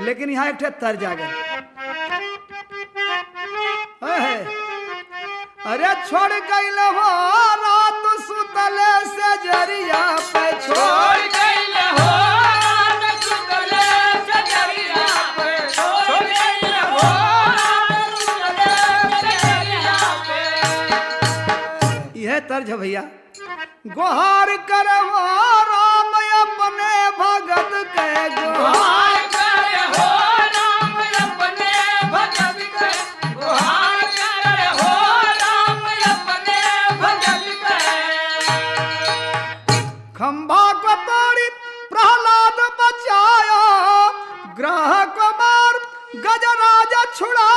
लेकिन यहाँ एक ठे तर्ज आ गया। अरे छोड़ गइल हो रात सुतले से जरिया पे छोड़ गइल हो रात सुतले से जरिया पे छोड़ गइल हो रात सुतले से जरिया पे। यह तर्ज है भैया। गुहार करहो राम अपने भगत के गुहार करहो राम अपने भगत के गुहार करहो राम अपने भगत के। खंभा को तोड़ी प्रहलाद बचाया, ग्रह को मार गजराज छुड़ा